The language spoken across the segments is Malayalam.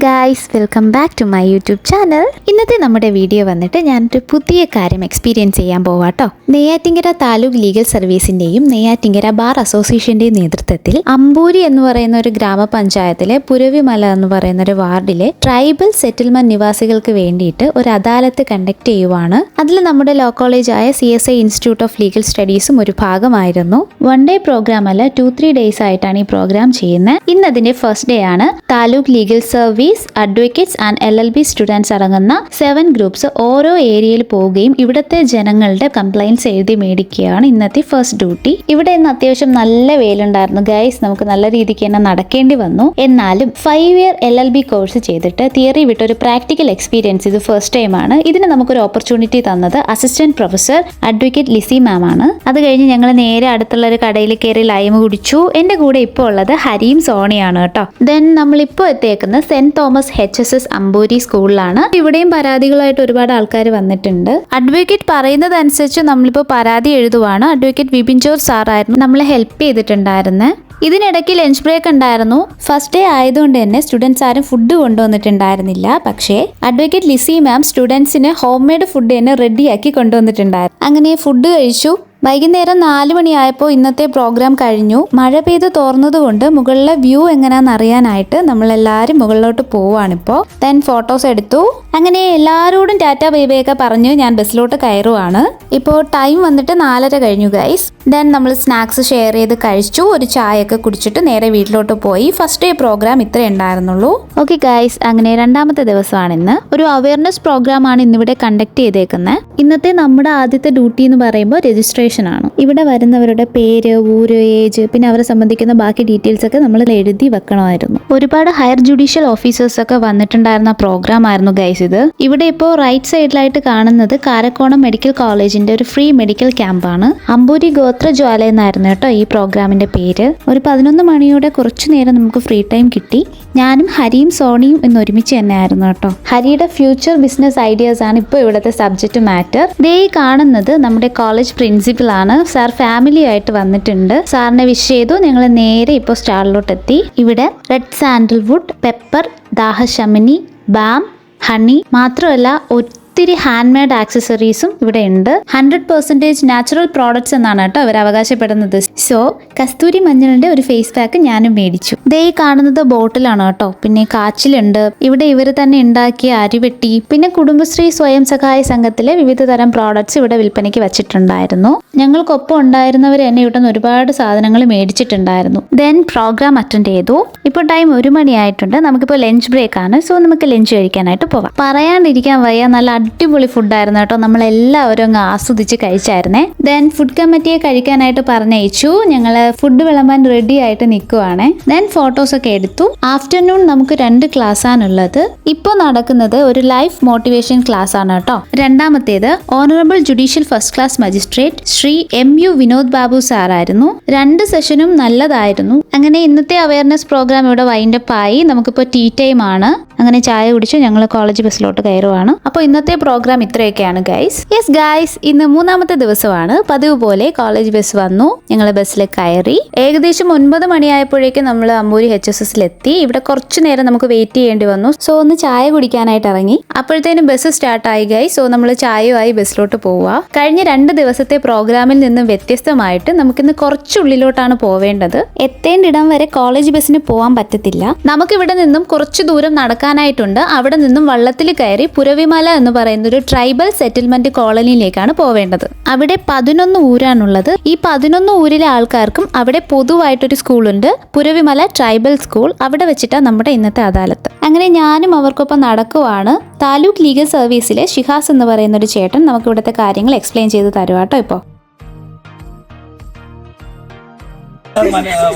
Guys, welcome back to my YouTube channel. ഇന്നത്തെ നമ്മുടെ വീഡിയോ വന്നിട്ട് ഞാനൊരു പുതിയ കാര്യം എക്സ്പീരിയൻസ് ചെയ്യാൻ പോവാട്ടോ. നെയ്യാറ്റിങ്കര താലൂക്ക് ലീഗൽ സർവീസിന്റെയും നെയ്യാറ്റിങ്കര ബാർ അസോസിയേഷന്റെയും നേതൃത്വത്തിൽ അമ്പൂരി എന്ന് പറയുന്ന ഒരു ഗ്രാമപഞ്ചായത്തിലെ പുരവിമല എന്ന് പറയുന്ന ഒരു വാർഡിലെ ട്രൈബൽ സെറ്റിൽമെന്റ് നിവാസികൾക്ക് വേണ്ടിയിട്ട് ഒരു അദാലത്ത് കണ്ടക്ട് ചെയ്യുവാണ്. അതിൽ നമ്മുടെ ലോ കോളേജായ CSI ഇൻസ്റ്റിറ്റ്യൂട്ട് ഓഫ് ലീഗൽ സ്റ്റഡീസും ഒരു ഭാഗമായിരുന്നു. 1 ഡേ പ്രോഗ്രാം അല്ല, 2-3 ഡേയ്സ് ആയിട്ടാണ് ഈ പ്രോഗ്രാം ചെയ്യുന്നത്. ഇന്നതിന്റെ ഫസ്റ്റ് ഡേ ആണ്. Taluk legal service, advocates and LLB students അടങ്ങുന്ന 7 ഗ്രൂപ്പ്സ് ഓരോ ഏരിയയിൽ പോവുകയും ഇവിടുത്തെ ജനങ്ങളുടെ കംപ്ലൈൻറ്റ്സ് എഴുതി മേടിക്കുകയാണ് ഇന്നത്തെ ഫസ്റ്റ് ഡ്യൂട്ടി. ഇവിടെ ഇന്ന് അത്യാവശ്യം നല്ല വെയിലുണ്ടായിരുന്നു ഗൈസ്, നമുക്ക് നല്ല രീതിക്ക് തന്നെ നടക്കേണ്ടി വന്നു. എന്നാലും 5 ഇയർ LLB കോഴ്സ് ചെയ്തിട്ട് തിയറി വിട്ട് ഒരു പ്രാക്ടിക്കൽ എക്സ്പീരിയൻസ് ഇത് ഫസ്റ്റ് ടൈം ആണ്. ഇതിന് നമുക്കൊരു ഓപ്പർച്യൂണിറ്റി തന്നത് അസിസ്റ്റന്റ് പ്രൊഫസർ അഡ്വക്കേറ്റ് ലിസി മാം ആണ്. അത് കഴിഞ്ഞ് ഞങ്ങൾ നേരെ അടുത്തുള്ള ഒരു കടയിൽ കയറി ലൈമ് കുടിച്ചു. എന്റെ കൂടെ ഇപ്പോൾ ഉള്ളത് ഹരിയും സോണിയാണ് കേട്ടോ. ദെൻ നമ്മളിപ്പോൾ എത്തിയേക്കുന്നത് സെന്റ് തോമസ് HSS അമ്പൂരി സ്കൂളിലാണ്. ഇവിടെയും പരാതികളായിട്ട് ഒരുപാട് ആൾക്കാർ വന്നിട്ടുണ്ട്. അഡ്വക്കേറ്റ് പറയുന്നത് അനുസരിച്ച് നമ്മളിപ്പോൾ പരാതി എഴുതുവാണ്. അഡ്വക്കേറ്റ് വിപിൻ ജോർജ് സാറായിരുന്നു നമ്മളെ ഹെൽപ്പ് ചെയ്തിട്ടുണ്ടായിരുന്നത്. ഇതിനിടയ്ക്ക് ലഞ്ച് ബ്രേക്ക് ഉണ്ടായിരുന്നു. ഫസ്റ്റ് ഡേ ആയതുകൊണ്ട് തന്നെ സ്റ്റുഡൻസ് ആരും ഫുഡ് കൊണ്ടുവന്നിട്ടുണ്ടായിരുന്നില്ല. പക്ഷേ അഡ്വക്കേറ്റ് ലിസി മാം സ്റ്റുഡൻസിന് ഹോം മെയ്ഡ് ഫുഡ് തന്നെ റെഡിയാക്കി കൊണ്ടുവന്നിട്ടുണ്ടായിരുന്നു. അങ്ങനെ ഫുഡ് കഴിച്ചു. വൈകുന്നേരം 4 മണിയായപ്പോൾ ഇന്നത്തെ പ്രോഗ്രാം കഴിഞ്ഞു. മഴ പെയ്ത് തോർന്നതുകൊണ്ട് മുകളിലെ വ്യൂ എങ്ങനെയാണെന്ന് അറിയാനായിട്ട് നമ്മളെല്ലാവരും മുകളിലോട്ട് പോവാണിപ്പോൾ. ദെൻ ഫോട്ടോസ് എടുത്തു. അങ്ങനെ എല്ലാവരോടും ടാറ്റ ബൈ ബൈ ഒക്കെ പറഞ്ഞു ഞാൻ ബസ്സിലോട്ട് കയറുവാണ്. ഇപ്പോൾ ടൈം വന്നിട്ട് 4:30 കഴിഞ്ഞു ഗൈസ്. ദെൻ നമ്മൾ സ്നാക്സ് ഷെയർ ചെയ്ത് കഴിച്ചു. ഒരു ചായയൊക്കെ കുടിച്ചിട്ട് നേരെ വീട്ടിലോട്ട് പോയി. ഫസ്റ്റ് ഡേ പ്രോഗ്രാം ഇത്രേ ഉണ്ടായിരുന്നുള്ളൂ. ഓക്കെ ഗൈസ്, അങ്ങനെ രണ്ടാമത്തെ ദിവസമാണ് ഇന്ന്. ഒരു അവയർനെസ് പ്രോഗ്രാം ആണ് ഇന്നിവിടെ കണ്ടക്ട് ചെയ്തേക്കുന്നത്. ഇന്നത്തെ നമ്മുടെ ആദ്യത്തെ ഡ്യൂട്ടി എന്ന് പറയുമ്പോൾ രജിസ്ട്രേഷൻ ആണ്. ഇവിടെ വരുന്നവരുടെ പേര്, ഊര്, ഏജ്, പിന്നെ അവരെ സംബന്ധിക്കുന്ന ബാക്കി ഡീറ്റെയിൽസ് ഒക്കെ നമ്മൾ എഴുതി വെക്കണമായിരുന്നു. ഒരുപാട് ഹയർ ജുഡീഷ്യൽ ഓഫീസേഴ്സ് ഒക്കെ വന്നിട്ടുണ്ടായിരുന്ന പ്രോഗ്രാം ആയിരുന്നു ഗൈസ് ഇത്. ഇവിടെ ഇപ്പോൾ റൈറ്റ് സൈഡിലായിട്ട് കാണുന്നത് കാരക്കോണം മെഡിക്കൽ കോളേജിന്റെ ഒരു ഫ്രീ മെഡിക്കൽ ക്യാമ്പാണ്. അമ്പൂരി ഗോത്രജ്വാല എന്നായിരുന്നു കേട്ടോ ഈ പ്രോഗ്രാമിന്റെ പേര്. ഒരു 11 മണിയോടെ കുറച്ചു നേരം നമുക്ക് ഫ്രീ ടൈം കിട്ടി. ഞാനും ഹരിയും സോണിയും ഇന്ന് ഒരുമിച്ച് തന്നെ ആയിരുന്നു കേട്ടോ. ഹരിയുടെ ഫ്യൂച്ചർ ബിസിനസ് ഐഡിയാസ് ആണ് ഇപ്പോൾ ഇവിടുത്തെ സബ്ജക്റ്റ് മാറ്റർ. ദേ കാണുന്നത് നമ്മുടെ കോളേജ് പ്രിൻസിപ്പൽ ആണ്. സാർ ഫാമിലി ആയിട്ട് വന്നിട്ടുണ്ട്. സാറിനെ വിഷ് ചെയ്തു. ഞങ്ങൾ നേരെ ഇപ്പോൾ സ്റ്റാളിലോട്ട് എത്തി. ഇവിടെ റെഡ് സാൻഡൽവുഡ്, പെപ്പർ, ദാഹശമനി, ബാം, ഹണി മാത്രമല്ല ഒത്തിരി ഹാൻഡ് മെയ്ഡ് ആക്സസറീസും ഇവിടെ ഉണ്ട്. 100% നാച്ചുറൽ പ്രോഡക്ട്സ് എന്നാണ് കേട്ടോ അവർ അവകാശപ്പെടുന്നത്. സോ കസ്തൂരി മഞ്ഞളിന്റെ ഒരു ഫേസ് പാക്ക് ഞാനും മേടിച്ചു. ദേ കാണുന്നത് ബോട്ടിലാണ് കേട്ടോ. പിന്നെ കാച്ചിലുണ്ട്. ഇവിടെ ഇവർ തന്നെ ഉണ്ടാക്കിയ അരിവെട്ടി, പിന്നെ കുടുംബശ്രീ സ്വയം സഹായ സംഘത്തിലെ വിവിധ തരം പ്രോഡക്ട്സ് ഇവിടെ വിൽപ്പനയ്ക്ക് വെച്ചിട്ടുണ്ടായിരുന്നു. ഞങ്ങൾക്കൊപ്പം ഉണ്ടായിരുന്നവർ എന്നെ ഇവിടെ നിന്ന് ഒരുപാട് സാധനങ്ങൾ മേടിച്ചിട്ടുണ്ടായിരുന്നു. ദെൻ പ്രോഗ്രാം അറ്റൻഡ് ചെയ്തു. ഇപ്പോൾ ടൈം 1 മണിയായിട്ടുണ്ട്. നമുക്കിപ്പോൾ ലഞ്ച് ബ്രേക്ക് ആണ്. സോ നമുക്ക് ലഞ്ച് കഴിക്കാനായിട്ട് പോവാം. പറയാണ്ടിരിക്കാൻ വയ്യ, നല്ല അടിപൊളി ഫുഡായിരുന്നു കേട്ടോ. നമ്മളെല്ലാവരും അങ്ങ് ആസ്വദിച്ച് കഴിച്ചായിരുന്നേ. ദെൻ ഫുഡ് കമ്മിറ്റിയെ കഴിക്കാനായിട്ട് പറഞ്ഞയച്ചു. ഞങ്ങൾ ഫുഡ് വിളമ്പാൻ റെഡി ആയിട്ട് നിൽക്കുവാണ്. ദെൻ ഫോട്ടോസ് ഒക്കെ എടുത്തു. ആഫ്റ്റർനൂൺ നമുക്ക് 2 ക്ലാസ് ആണുള്ളത്. ഇപ്പോൾ നടക്കുന്നത് ഒരു ലൈഫ് മോട്ടിവേഷൻ ക്ലാസ് ആണ് കേട്ടോ. രണ്ടാമത്തേത് honourable judicial first class magistrate Shri MU Vinod Babu സാറായിരുന്നു. 2 സെഷനും നല്ലതായിരുന്നു. അങ്ങനെ ഇന്നത്തെ അവയർനെസ് പ്രോഗ്രാം ഇവിടെ വൈൻഡപ്പ് ആയി. നമുക്കിപ്പോൾ ടീ ടൈം ആണ്. അങ്ങനെ ചായ കുടിച്ച് ഞങ്ങൾ കോളേജ് ബസ്സിലോട്ട് കയറുവാണ്. അപ്പോൾ ഇന്നത്തെ പ്രോഗ്രാം ഇത്രയൊക്കെയാണ് ഗൈസ്. യെസ് ഗൈസ്, ഇന്ന് 3ാമത്തെ ദിവസമാണ്. പതിവ് പോലെ കോളേജ് ബസ് വന്നു. ഞങ്ങൾ ബസ്സിൽ കയറി. ഏകദേശം 9 മണിയായപ്പോഴേക്കും നമ്മൾ അമ്പൂരി HSSലെത്തി. ഇവിടെ കുറച്ചു നേരം നമുക്ക് വെയിറ്റ് ചെയ്യേണ്ടി വന്നു. സോ ഒന്ന് ചായ കുടിക്കാനായിട്ട് ഇറങ്ങി. അപ്പോഴത്തേനും ബസ് സ്റ്റാർട്ടായി ഗൈസ്. സോ നമ്മൾ ചായയുമായി ബസ്സിലോട്ട് പോവുക. കഴിഞ്ഞ 2 ദിവസത്തെ പ്രോഗ്രാമിൽ നിന്നും വ്യത്യസ്തമായിട്ട് നമുക്കിന്ന് കുറച്ചുള്ളിലോട്ടാണ് പോവേണ്ടത്. എത്തേണ്ടിടം വരെ കോളേജ് ബസ്സിന് പോകാൻ പറ്റത്തില്ല. നമുക്കിവിടെ നിന്നും കുറച്ചു ദൂരം നടക്കാനായിട്ടുണ്ട്. അവിടെ നിന്നും വള്ളത്തിൽ കയറി പുരവിമല എന്ന് പറയുന്ന ഒരു ട്രൈബൽ സെറ്റിൽമെന്റ് കോളനിയിലേക്കാണ് പോവേണ്ടത്. അവിടെ 11 ഊരാണുള്ളത്. ഈ 11 ഊരിലെ ആൾക്കാർക്കും അവിടെ പൊതുവായിട്ടൊരു സ്കൂളുണ്ട്, പുരവിമല ട്രൈബൽ സ്കൂൾ. അവിടെ വെച്ചിട്ടാണ് നമ്മുടെ ഇന്നത്തെ അദാലത്ത്. അങ്ങനെ ഞാനും അവർക്കൊപ്പം നടക്കുവാണ്. താലൂക്ക് ലീഗൽ സർവീസിലെ ഷിഹാസ് എന്ന് പറയുന്ന ഒരു ചേട്ടൻ നമുക്ക് ഇവിടുത്തെ കാര്യങ്ങൾ എക്സ്പ്ലെയിൻ ചെയ്ത് തരുവാട്ടോ.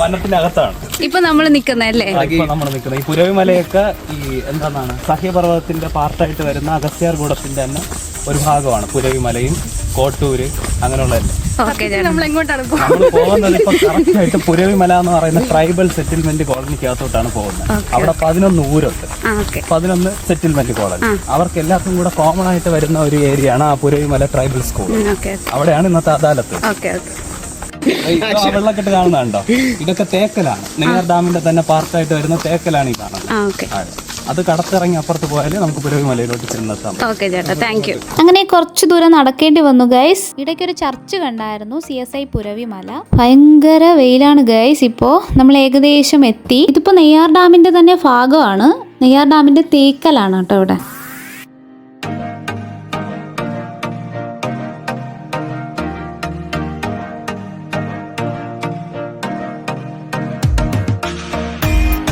വനത്തിനകത്താണ് ഇപ്പൊ നമ്മൾ നിൽക്കുന്നല്ലേ. ഈ പുരവിമലയൊക്കെ ഈ എന്താണ് സഹ്യപർവ്വതത്തിന്റെ പാർട്ടായിട്ട് വരുന്ന അഗസ്ത്യാർകൂടത്തിന്റെ തന്നെ ഒരു ഭാഗമാണ് പുരവിമലയും കോട്ടൂര് അങ്ങനെയുള്ള. നമ്മൾ പോകുന്നത് ഇപ്പൊ കറക്റ്റ് ആയിട്ട് പുരവിമല എന്ന് പറയുന്ന ട്രൈബൽ സെറ്റിൽമെന്റ് കോളനിക്കകത്തോട്ടാണ് പോകുന്നത്. അവിടെ 11 ഊരുണ്ട്, 11 സെറ്റിൽമെന്റ് കോളനി. അവർക്ക് എല്ലാവർക്കും കൂടെ കോമൺ ആയിട്ട് വരുന്ന ഒരു ഏരിയ ആണ് ആ പുരവിമല ട്രൈബൽ സ്കൂൾ. അവിടെയാണ് ഇന്നത്തെ അദാലത്ത്. വെള്ളക്കെട്ട് കാണുന്നുണ്ടോ? ഇതൊക്കെ തേക്കലാണ്. നെയ്യാർ ഡാമിന്റെ തന്നെ പാർട്ടായിട്ട് വരുന്ന തേക്കലാണ് ഈ കാണുന്നത്. അത് കടത്തിറങ്ങി അപ്പുറത്ത് പോയാലേ നമുക്ക് പുരവി മലയിലോട്ട് ചെന്നെത്താം. ഓക്കെ ചേട്ടാ, താങ്ക് യു. അങ്ങനെ കുറച്ച് ദൂരം നടക്കേണ്ടി വന്നു ഗൈസ്. ഇടയ്ക്കൊരു ചർച്ച് കണ്ടായിരുന്നു, CSI പുരവിമല. ഭയങ്കര വെയിലാണ് ഗൈസ്. ഇപ്പോൾ നമ്മൾ ഏകദേശം എത്തി. ഇതിപ്പോൾ നെയ്യാർ ഡാമിന്റെ തന്നെ ഭാഗമാണ്. നെയ്യാർ ഡാമിന്റെ തേക്കലാണ് കേട്ടോ ഇവിടെ.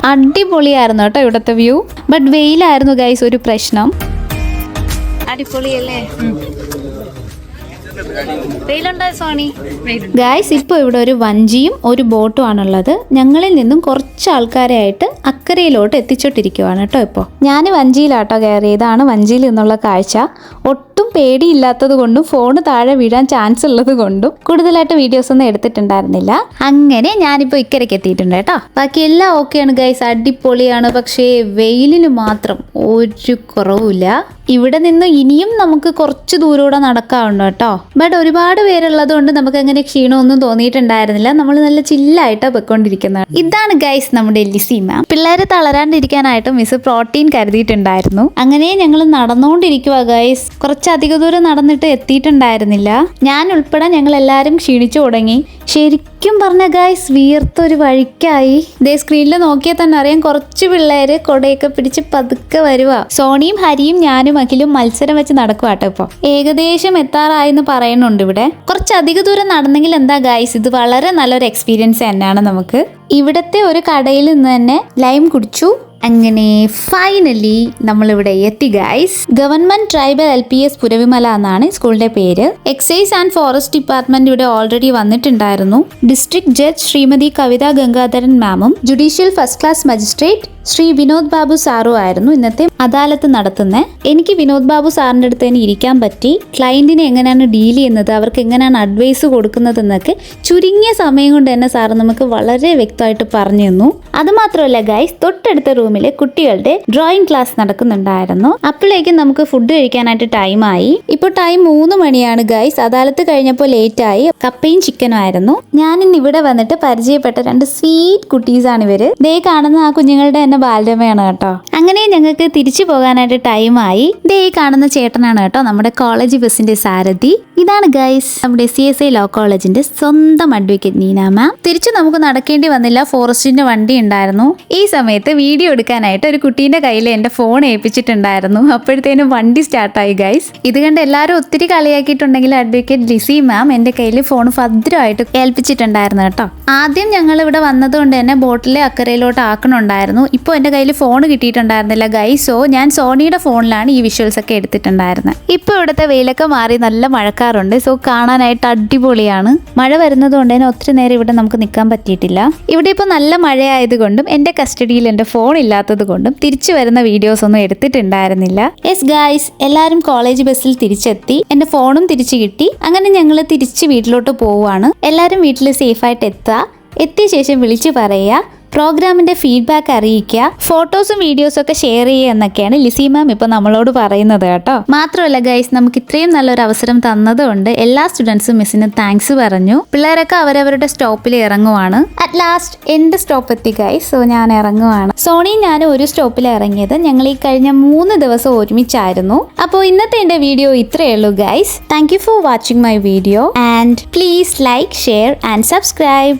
അടിപൊളിയായിരുന്നു കേട്ടോ ഇവിടുത്തെ വ്യൂ. ബട്ട് വെയിലായിരുന്നു ഗൈസ് ഒരു പ്രശ്നം. അടിപൊളിയല്ലേ? വെയിലുണ്ടോ സോണി? ഗൈസ് ഇപ്പോൾ ഇവിടെ ഒരു വഞ്ചിയും ഒരു ബോട്ടും ആണുള്ളത്. ഞങ്ങളിൽ നിന്നും കുറച്ച് ആൾക്കാരെ ആയിട്ട് അക്കരയിലോട്ട് എത്തിച്ചോട്ടിരിക്കുവാണ് കേട്ടോ. ഇപ്പോൾ ഞാൻ വഞ്ചിയിലാട്ടോ കയറി. ഇതാണ് വഞ്ചിയിൽ നിന്നുള്ള കാഴ്ച. ഒട്ടും പേടിയില്ലാത്തത് കൊണ്ടും ഫോണ് താഴെ വീഴാൻ ചാൻസ് ഉള്ളത് കൊണ്ടും കൂടുതലായിട്ട് വീഡിയോസ് ഒന്നും എടുത്തിട്ടുണ്ടായിരുന്നില്ല. അങ്ങനെ ഞാനിപ്പോൾ ഇക്കരയ്ക്ക് എത്തിയിട്ടുണ്ട് കേട്ടോ. ബാക്കി എല്ലാം ഓക്കെയാണ് ഗൈസ്, അടിപൊളിയാണ്. പക്ഷേ വെയിലിന് മാത്രം ഒരു കുറവുമില്ല. ഇവിടെ നിന്ന് ഇനിയും നമുക്ക് കുറച്ച് ദൂരൂടെ നടക്കാറുണ്ട് കേട്ടോ. ബട്ട് ഒരുപാട് പേരുള്ളത് കൊണ്ട് നമുക്ക് അങ്ങനെ ക്ഷീണമൊന്നും തോന്നിയിട്ടുണ്ടായിരുന്നില്ല. നമ്മൾ നല്ല ചില്ലായിട്ടാണ് പൊയ്ക്കൊണ്ടിരിക്കുന്നത്. ഇതാണ് ഗൈസ് നമ്മുടെ ലിസി മാം. പിള്ളേരെ തളരാണ്ടിരിക്കാനായിട്ട് മിസ് പ്രോട്ടീൻ കരുതിയിട്ടുണ്ടായിരുന്നു. അങ്ങനെ ഞങ്ങൾ നടന്നുകൊണ്ടിരിക്കുക ഗൈസ്. കുറച്ചധിക ദൂരം നടന്നിട്ട് എത്തിയിട്ടുണ്ടായിരുന്നില്ല. ഞാൻ ഉൾപ്പെടെ ഞങ്ങൾ എല്ലാവരും ക്ഷീണിച്ചു തുടങ്ങി. ശരിക്കും പറഞ്ഞ ഗൈസ് വിയർത്തൊരു വഴിക്കായി. ഇതേ സ്ക്രീനിൽ നോക്കിയാൽ തന്നെ അറിയാം, കുറച്ച് പിള്ളേര് കൊടയൊക്കെ പിടിച്ച് പതുക്കെ വരുക. സോണിയും ഹരിയും ഞാനും അഖിലും മത്സരം വെച്ച് നടക്കുവാട്ടോ. ഇപ്പോൾ ഏകദേശം എത്താറായെന്ന് പറയുന്നുണ്ട്. ഇവിടെ കുറച്ചധിക ദൂരം നടന്നെങ്കിൽ എന്താ ഗൈസ്, ഇത് വളരെ നല്ലൊരു എക്സ്പീരിയൻസ് തന്നെയാണ് നമുക്ക്. ഇവിടത്തെ ഒരു കടയിൽ നിന്ന് തന്നെ ലൈം കുടിച്ചു. അങ്ങനെ ഫൈനലി നമ്മളിവിടെ എത്തി guys. Government tribal LPS Puravimala എന്നാണ് സ്കൂളിന്റെ പേര്. എക്സൈസ് ആൻഡ് ഫോറസ്റ്റ് ഡിപ്പാർട്ട്മെന്റ് ഇവിടെ ഓൾറെഡി വന്നിട്ടുണ്ടായിരുന്നു. ഡിസ്ട്രിക്ട് ജഡ്ജ് ശ്രീമതി കവിത ഗംഗാധരൻ മാമും judicial first class magistrate Shri Vinod Babu സാറും ആയിരുന്നു ഇന്നത്തെ അദാലത്ത് നടത്തുന്നത്. എനിക്ക് വിനോദ് ബാബു സാറിൻ്റെ അടുത്ത് തന്നെ ഇരിക്കാൻ പറ്റി. ക്ലയന്റിനെ എങ്ങനെയാണ് ഡീൽ ചെയ്യുന്നത്, അവർക്ക് എങ്ങനെയാണ് അഡ്വൈസ് കൊടുക്കുന്നത് എന്നൊക്കെ ചുരുങ്ങിയ സമയം കൊണ്ട് തന്നെ സാറ് നമുക്ക് വളരെ വ്യക്തമായിട്ട് പറഞ്ഞു തന്നു. അതുമാത്രമല്ല ഗൈസ്, തൊട്ടടുത്ത റൂമിൽ കുട്ടികളുടെ ഡ്രോയിങ് ക്ലാസ് നടക്കുന്നുണ്ടായിരുന്നു. അപ്പോഴേക്കും നമുക്ക് ഫുഡ് കഴിക്കാനായിട്ട് ടൈമായി. ഇപ്പോൾ ടൈം 3 മണിയാണ് ഗൈസ്. അദാലത്ത് കഴിഞ്ഞപ്പോൾ ലേറ്റായി. കപ്പയും ചിക്കനും ആയിരുന്നു. ഞാനിന്ന് ഇവിടെ വന്നിട്ട് പരിചയപ്പെട്ട 2 സ്വീറ്റ് കുട്ടീസാണ് ഇവര്. ദേ കാണുന്ന ആ കുഞ്ഞുങ്ങളുടെ തന്നെ ബാലരമയാണ് കേട്ടോ. അങ്ങനെ ഞങ്ങൾക്ക് തിരിച്ചു പോകാനായിട്ട് ടൈമായി. ദേ ഈ കാണുന്ന ചേട്ടനാണ് കേട്ടോ നമ്മുടെ കോളേജ് ബസിന്റെ സാരഥി. ഇതാണ് ഗൈസ് നമ്മുടെ CSI ലോ കോളേജിന്റെ സ്വന്തം അഡ്വക്കേറ്റ് നീന മാം. തിരിച്ചു നമുക്ക് നടക്കേണ്ടി വന്നില്ല, ഫോറസ്റ്റിന്റെ വണ്ടി ഉണ്ടായിരുന്നു. ഈ സമയത്ത് വീഡിയോ എടുക്കാനായിട്ട് ഒരു കുട്ടീന്റെ കയ്യിൽ എന്റെ ഫോൺ ഏൽപ്പിച്ചിട്ടുണ്ടായിരുന്നു. അപ്പോഴത്തേനും വണ്ടി സ്റ്റാർട്ടായി ഗൈസ്. ഇത് കണ്ട് എല്ലാവരും ഒത്തിരി കളിയാക്കിയിട്ടുണ്ടെങ്കിൽ അഡ്വക്കേറ്റ് ലിസി മാം എന്റെ കയ്യിൽ ഫോൺ ഭദ്രമായിട്ട് ഏൽപ്പിച്ചിട്ടുണ്ടായിരുന്നു കേട്ടോ. ആദ്യം ഞങ്ങൾ ഇവിടെ വന്നതുകൊണ്ട് തന്നെ ബോട്ടിലെ അക്കരയിലോട്ട് ആക്കണുണ്ടായിരുന്നു. ഇപ്പോൾ എൻ്റെ കയ്യിൽ ഫോൺ കിട്ടിയിട്ടുണ്ടായിരുന്നില്ല ഗൈസ്. സോ ഞാൻ സോണിയുടെ ഫോണിലാണ് ഈ വിഷ്വൽസ് ഒക്കെ എടുത്തിട്ടുണ്ടായിരുന്നത്. ഇപ്പോൾ ഇവിടുത്തെ വെയിലൊക്കെ മാറി നല്ല മഴക്കാറുണ്ട്. സോ കാണാനായിട്ട് അടിപൊളിയാണ്. മഴ വരുന്നത് കൊണ്ട് തന്നെ ഒത്തിരി നേരം ഇവിടെ നമുക്ക് നിൽക്കാൻ പറ്റിയിട്ടില്ല. ഇവിടെ ഇപ്പോൾ നല്ല മഴയായതുകൊണ്ടും എൻ്റെ കസ്റ്റഡിയിൽ എൻ്റെ ഫോൺ ഇല്ലാത്തത് കൊണ്ടും തിരിച്ചു വരുന്ന വീഡിയോസ് ഒന്നും എടുത്തിട്ടുണ്ടായിരുന്നില്ല. യെസ് ഗൈസ്, എല്ലാവരും കോളേജ് ബസ്സിൽ തിരിച്ചെത്തി. എൻ്റെ ഫോണും തിരിച്ചു കിട്ടി. അങ്ങനെ ഞങ്ങൾ തിരിച്ച് വീട്ടിലോട്ട് പോവുകയാണ്. എല്ലാവരും വീട്ടിൽ സേഫായിട്ട് എത്തിയ ശേഷം വിളിച്ചു പറയുക, പ്രോഗ്രാമിന്റെ ഫീഡ്ബാക്ക് അറിയിക്കുക, ഫോട്ടോസും വീഡിയോസും ഒക്കെ ഷെയർ ചെയ്യുക എന്നൊക്കെയാണ് ലിസി മാം ഇപ്പോൾ നമ്മളോട് പറയുന്നത് കേട്ടോ. മാത്രമല്ല ഗൈസ്, നമുക്ക് ഇത്രയും നല്ലൊരു അവസരം തന്നതുകൊണ്ട് എല്ലാ സ്റ്റുഡൻസും മിസ്സിന് താങ്ക്സ് പറഞ്ഞു. പിള്ളേരൊക്കെ അവരവരുടെ സ്റ്റോപ്പിൽ ഇറങ്ങുവാണ്. അറ്റ് ലാസ്റ്റ് എൻ്റെ സ്റ്റോപ്പ് എത്തി ഗൈസ്. സോ ഞാൻ ഇറങ്ങുവാണ്. സോണിയും ഞാനും ഒരു സ്റ്റോപ്പിൽ ഇറങ്ങിയത്. ഞങ്ങൾ ഈ കഴിഞ്ഞ 3 ദിവസം ഒരുമിച്ചായിരുന്നു. അപ്പോൾ ഇന്നത്തെ എൻ്റെ വീഡിയോ ഇത്രയേ ഉള്ളൂ guys. Thank you for watching my video and please like, share and subscribe.